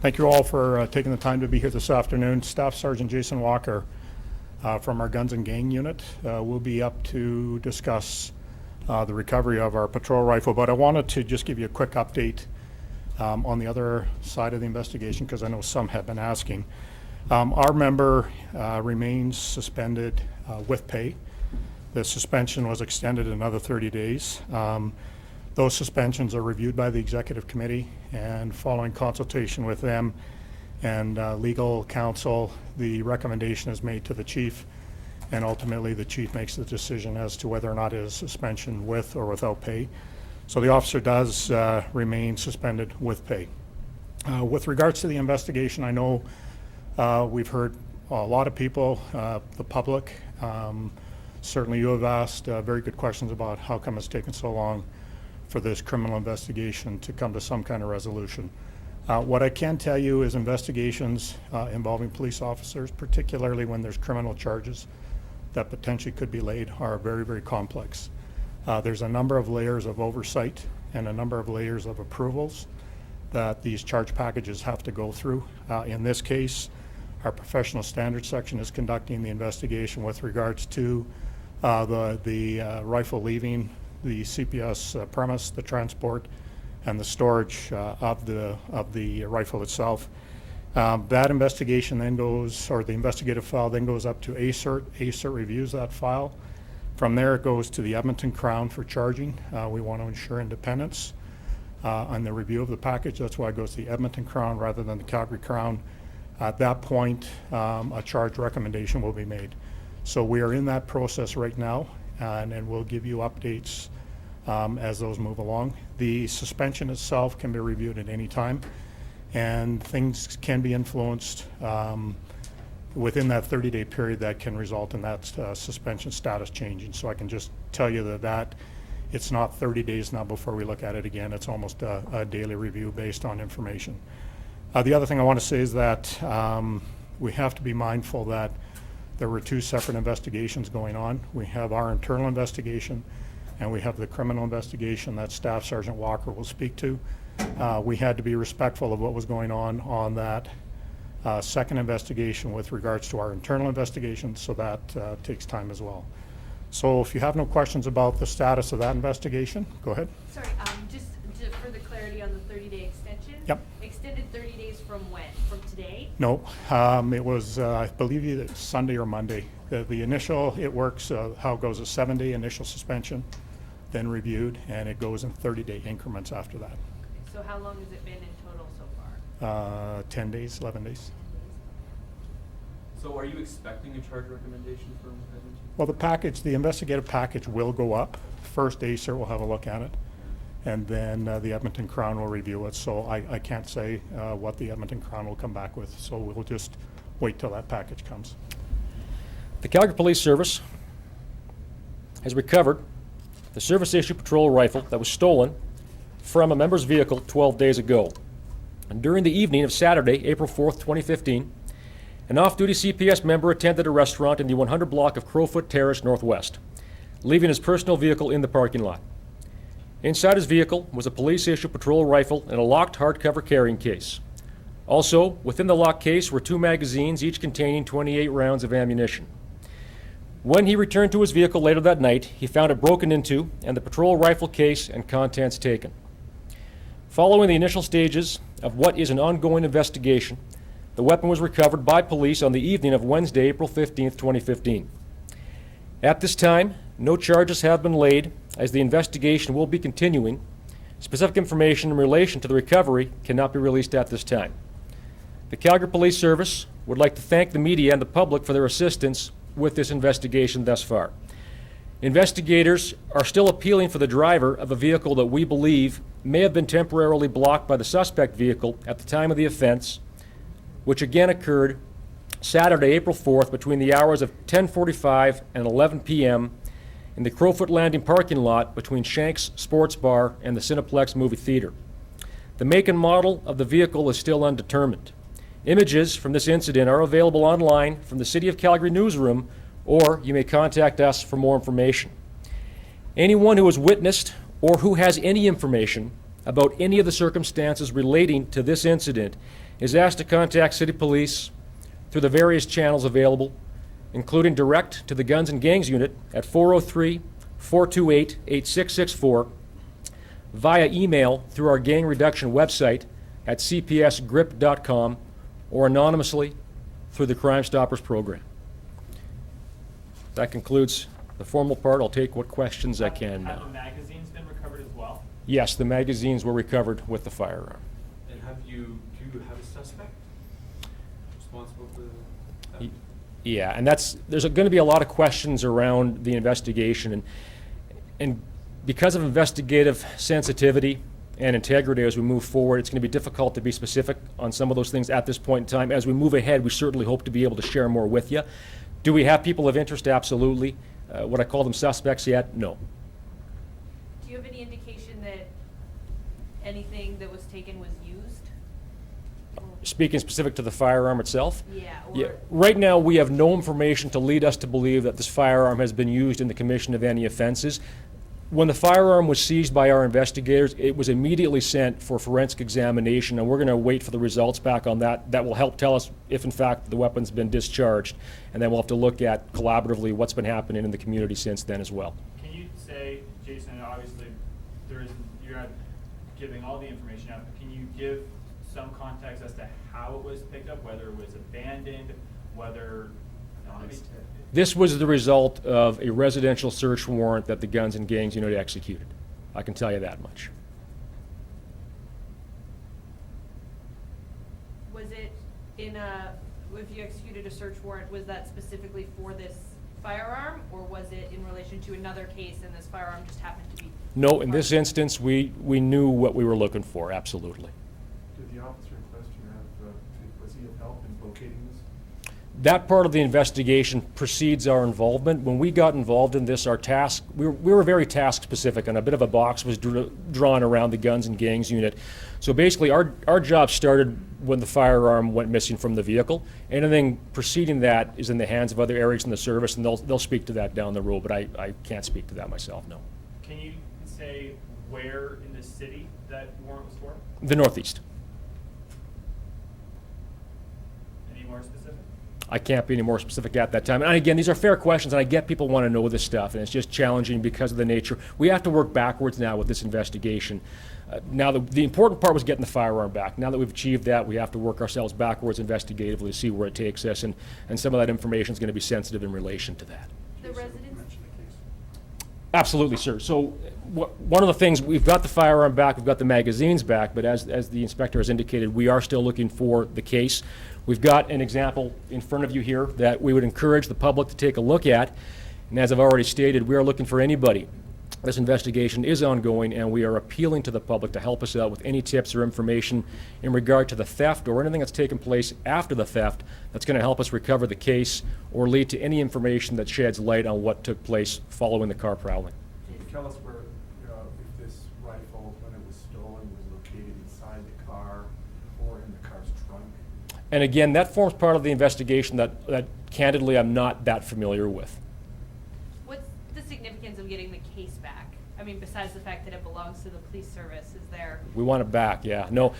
Thank you all for taking the time to be here this afternoon. Staff Sergeant Jason Walker from our Guns and Gang unit will be up to discuss the recovery of our patrol rifle, but I wanted to just give you a quick update on the other side of the investigation because I know some have been asking. Our member remains suspended with pay. The suspension was extended another 30 days. Those suspensions are reviewed by the executive committee, and following consultation with them and legal counsel, the recommendation is made to the chief, and ultimately the chief makes the decision as to whether or not it is suspension with or without pay. So the officer does remain suspended with pay. With regards to the investigation, I know we've heard a lot of people, the public, certainly you have asked very good questions about how come it's taken so long for this criminal investigation to come to some kind of resolution. What I can tell you is investigations involving police officers, particularly when there's criminal charges that potentially could be laid, are very, very complex. There's a number of layers of oversight and a number of layers of approvals that these charge packages have to go through. In this case, our professional standards section is conducting the investigation with regards to the rifle leaving the CPS premise, the transport, and the storage of the rifle itself. That investigation then goes, or the investigative file then goes up to ACERT. ACERT reviews that file. From there it goes to the Edmonton Crown for charging. We want to ensure independence on the review of the package. That's why it goes to the Edmonton Crown rather than the Calgary Crown. At that point, a charge recommendation will be made. So we are in that process right now, and we'll give you updates as those move along. The suspension itself can be reviewed at any time, and things can be influenced within that 30-day period that can result in that suspension status changing. So I can just tell you that it's not 30 days now before we look at it again. It's almost a daily review based on information. The other thing I want to say is that we have to be mindful that there were two separate investigations going on. We have our internal investigation, and we have the criminal investigation that Staff Sergeant Walker will speak to. We had to be respectful of what was going on that second investigation with regards to our internal investigation, so that takes time as well. So if you have no questions about the status of that investigation, go ahead. Sorry, just for the clarity on the 30-day extension. Yep. Extended 30 days from when? From today? No, it was, I believe either Sunday or Monday. The initial, it works, how it goes, a 7-day initial suspension, then reviewed, and it goes in 30-day increments after that. So how long has it been in total so far? 10 days, 11 days. So are you expecting a charge recommendation from Edmonton? Well, the investigative package will go up. First, ACER will have a look at it, and then the Edmonton Crown will review it. So I can't say what the Edmonton Crown will come back with. So we'll just wait till that package comes. The Calgary Police Service has recovered the service-issue patrol rifle that was stolen from a member's vehicle 12 days ago. And during the evening of Saturday, April 4th, 2015, an off-duty CPS member attended a restaurant in the 100 block of Crowfoot Terrace Northwest, leaving his personal vehicle in the parking lot. Inside his vehicle was a police-issue patrol rifle and a locked hardcover carrying case. Also, within the locked case were 2 magazines, each containing 28 rounds of ammunition. When he returned to his vehicle later that night, he found it broken into and the patrol rifle case and contents taken. Following the initial stages of what is an ongoing investigation, the weapon was recovered by police on the evening of Wednesday, April 15th, 2015. At this time, no charges have been laid, as the investigation will be continuing. Specific information in relation to the recovery cannot be released at this time. The Calgary Police Service would like to thank the media and the public for their assistance with this investigation thus far. Investigators are still appealing for the driver of a vehicle that we believe may have been temporarily blocked by the suspect vehicle at the time of the offense, which again occurred Saturday, April 4th, between the hours of 10:45 and 11 p.m. in the Crowfoot Landing parking lot between Shanks Sports Bar and the Cineplex movie theater. The make and model of the vehicle is still undetermined. Images from this incident are available online from the City of Calgary newsroom, or you may contact us for more information. Anyone who has witnessed or who has any information about any of the circumstances relating to this incident is asked to contact City Police through the various channels available, including direct to the Guns and Gangs Unit at 403-428-8664, via email through our gang reduction website at cpsgrip.com, or anonymously through the Crime Stoppers program. That concludes the formal part. I'll take what questions I can Have now. the magazines been recovered as well? Yes, the magazines were recovered with the firearm. And do you have a suspect responsible for that? Yeah, and there's going to be a lot of questions around the investigation, and because of investigative sensitivity and integrity as we move forward, it's going to be difficult to be specific on some of those things at this point in time. As we move ahead, we certainly hope to be able to share more with you. Do we have people of interest? Absolutely. Would I call them suspects yet? No. Do you have any indication that anything that was taken was used? Speaking specific to the firearm itself? Yeah, Yeah. or, Right now, we have no information to lead us to believe that this firearm has been used in the commission of any offenses. When the firearm was seized by our investigators, it was immediately sent for forensic examination, and we're going to wait for the results back on that. That will help tell us if, in fact, the weapon's been discharged, and then we'll have to look at collaboratively what's been happening in the community since then as well. Can you say, Jason, obviously, you're not giving all the information out, but can you give some context as to how it was picked up, whether it was abandoned, whether, This was the result of a residential search warrant that the Guns and Gangs Unit executed. I can tell you that much. was it if you executed a search warrant, was that specifically for this firearm, or was it in relation to another case and this firearm just happened to be? No, in this instance, we knew what we were looking for, absolutely. Did the officer in question was he of help in locating this? That part of the investigation precedes our involvement. When we got involved in this, our task, we were very task specific, and a bit of a box was drawn around the Guns and Gangs Unit. So basically, our job started when the firearm went missing from the vehicle. Anything preceding that is in the hands of other areas in the service, and they'll speak to that down the road, but I can't speak to that myself, no. can you say where in the city that warrant was for? The Northeast. Any more specific? I can't be any more specific at that time. And again, these are fair questions, and I get people want to know this stuff, and it's just challenging because of the nature. We have to work backwards now with this investigation. Now, the important part was getting the firearm back. Now that we've achieved that, we have to work ourselves backwards investigatively to see where it takes us, and some of that information is going to be sensitive in relation to that. The residents? Mention the case. Absolutely, sir. So one of the things, we've got the firearm back, we've got the magazines back, but as the inspector has indicated, we are still looking for the case. We've got an example in front of you here that we would encourage the public to take a look at. And as I've already stated, we are looking for anybody. This investigation is ongoing, and we are appealing to the public to help us out with any tips or information in regard to the theft or anything that's taken place after the theft that's going to help us recover the case or lead to any information that sheds light on what took place following the car prowling. Can you tell us where, if this rifle, when it was stolen, was located inside the car or in the car's trunk? And again, that forms part of the investigation that candidly I'm not that familiar with. What's the significance of getting the case back? I mean, besides the fact that it belongs to the police service, is there? We want it back, yeah. No,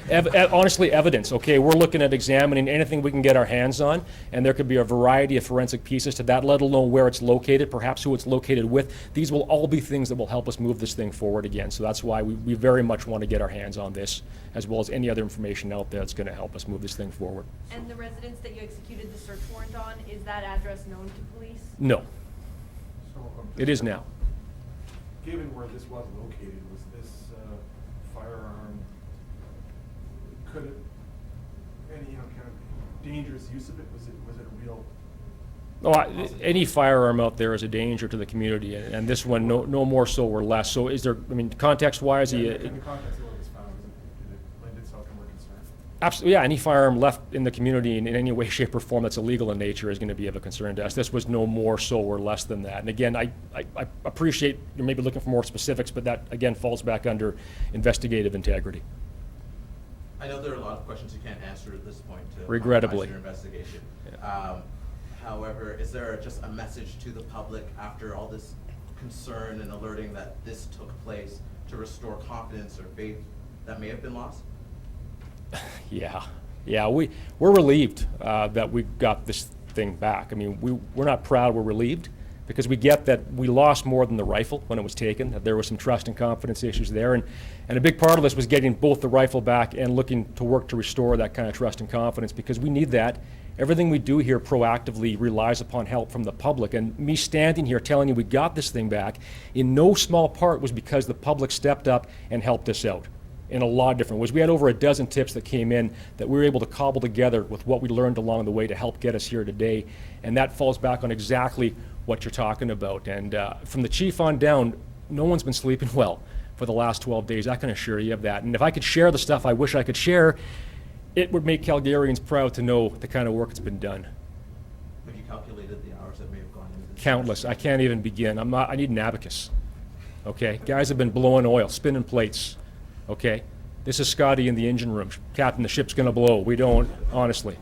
honestly, evidence, okay? We're looking at examining anything we can get our hands on, and there could be a variety of forensic pieces to that, let alone where it's located, perhaps who it's located with. These will all be things that will help us move this thing forward again. So that's why we very much want to get our hands on this, as well as any other information out there that's going to help us move this thing forward. And the residence that you executed the search warrant on, is that address known to police? No, So, it is now. Given where this was located, was this firearm, could it, any, kind of dangerous use of it? Was it a real? Any firearm out there is a danger to the community, and this one, no more so or less. So is there, I mean, context-wise, In the context of what was found, did it lend itself to more concern? absolutely, yeah, any firearm left in the community in any way, shape, or form that's illegal in nature is going to be of a concern to us. This was no more so or less than that. And again, I appreciate you're maybe looking for more specifics, but that, again, falls back under investigative integrity. I know there are a lot of questions you can't answer at this point to Regrettably. finalize your investigation. However, is there just a message to the public after all this concern and alerting that this took place to restore confidence or faith that may have been lost? Yeah, we're relieved that we got this thing back. I mean, we're not proud, we're relieved, because we get that we lost more than the rifle when it was taken, that there was some trust and confidence issues there, and a big part of this was getting both the rifle back and looking to work to restore that kind of trust and confidence, because we need that. Everything we do here proactively relies upon help from the public, and me standing here telling you we got this thing back, in no small part was because the public stepped up and helped us out in a lot of different ways. We had over a dozen tips that came in that we were able to cobble together with what we learned along the way to help get us here today, and that falls back on exactly what you're talking about. And from the chief on down, no one's been sleeping well for the last 12 days, I can assure you of that. And if I could share the stuff I wish I could share, it would make Calgarians proud to know the kind of work that's been done. Have you calculated the hours that may have gone into this? Countless. I can't even begin. I need an abacus. Okay? Guys have been blowing oil, spinning plates. Okay? This is Scotty in the engine room. Captain, the ship's going to blow. We don't, honestly.